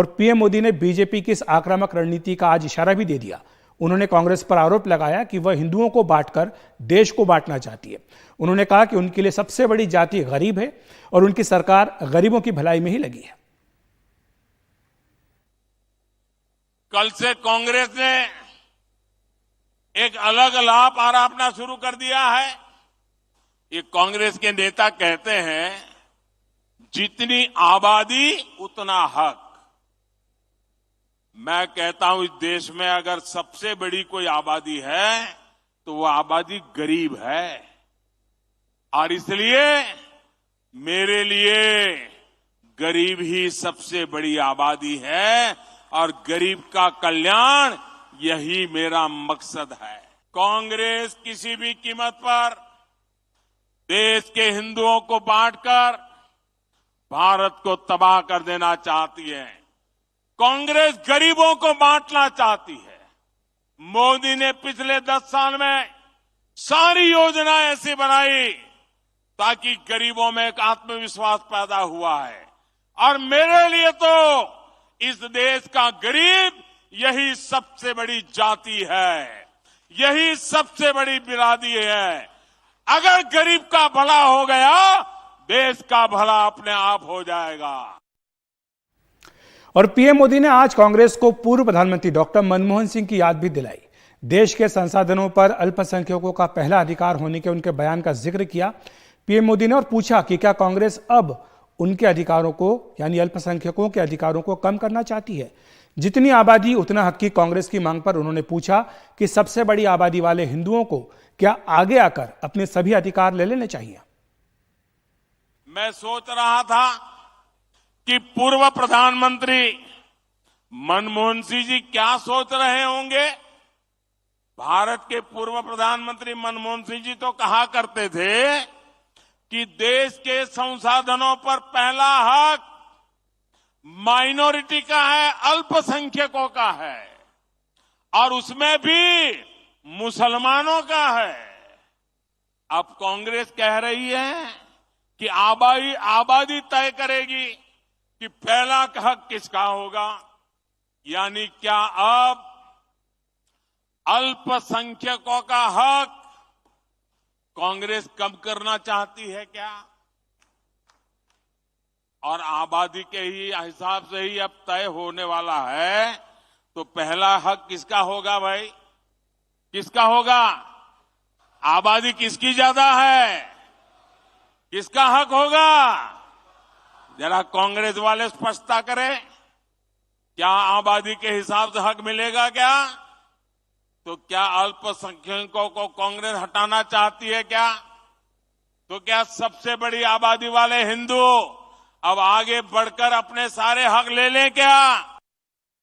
और पीएम मोदी ने बीजेपी की इस आक्रामक रणनीति का आज इशारा भी दे दिया। उन्होंने कांग्रेस पर आरोप लगाया कि वह हिंदुओं को बांटकर देश को बांटना चाहती है। उन्होंने कहा कि उनके लिए सबसे बड़ी जाति गरीब है और उनकी सरकार गरीबों की भलाई में ही लगी है। कल से कांग्रेस ने एक अलग लाभ आरोपना शुरू कर दिया है। ये कांग्रेस के नेता कहते हैं जितनी आबादी उतना हक। मैं कहता हूं इस देश में अगर सबसे बड़ी कोई आबादी है तो वो आबादी गरीब है, और इसलिए मेरे लिए गरीब ही सबसे बड़ी आबादी है और गरीब का कल्याण यही मेरा मकसद है। कांग्रेस किसी भी कीमत पर देश के हिंदुओं को बांटकर भारत को तबाह कर देना चाहती है। कांग्रेस गरीबों को बांटना चाहती है। मोदी ने पिछले 10 साल में सारी योजनाएं ऐसी बनाई ताकि गरीबों में एक आत्मविश्वास पैदा हुआ है, और मेरे लिए तो इस देश का गरीब यही सबसे बड़ी जाति है, यही सबसे बड़ी बिरादरी है। अगर गरीब का भला हो गया, देश का भला अपने आप हो जाएगा। और पीएम मोदी ने आज कांग्रेस को पूर्व प्रधानमंत्री डॉक्टर मनमोहन सिंह की याद भी दिलाई। देश के संसाधनों पर अल्पसंख्यकों का पहला अधिकार होने के उनके बयान का जिक्र किया पीएम मोदी ने, और पूछा कि क्या कांग्रेस अब उनके अधिकारों को यानी अल्पसंख्यकों के अधिकारों को कम करना चाहती है। जितनी आबादी उतना हक की कांग्रेस की मांग पर उन्होंने पूछा कि सबसे बड़ी आबादी वाले हिंदुओं को क्या आगे आकर अपने सभी अधिकार ले लेने चाहिए। मैं सोच रहा था कि पूर्व प्रधानमंत्री मनमोहन सिंह जी क्या सोच रहे होंगे। भारत के पूर्व प्रधानमंत्री मनमोहन सिंह जी तो कहा करते थे कि देश के संसाधनों पर पहला हक माइनॉरिटी का है, अल्पसंख्यकों का है, और उसमें भी मुसलमानों का है। अब कांग्रेस कह रही है कि आबादी तय करेगी कि पहला हक किसका होगा। यानी क्या अब अल्पसंख्यकों का हक कांग्रेस कम करना चाहती है क्या? और आबादी के ही हिसाब से ही अब तय होने वाला है, तो पहला हक किसका होगा भाई? किसका होगा? आबादी किसकी ज्यादा है? किसका हक होगा? जरा कांग्रेस वाले स्पष्टता करें। क्या आबादी के हिसाब से हक मिलेगा क्या? तो क्या अल्पसंख्यकों को कांग्रेस हटाना चाहती है क्या? तो क्या सबसे बड़ी आबादी वाले हिंदू अब आगे बढ़कर अपने सारे हक ले लें क्या?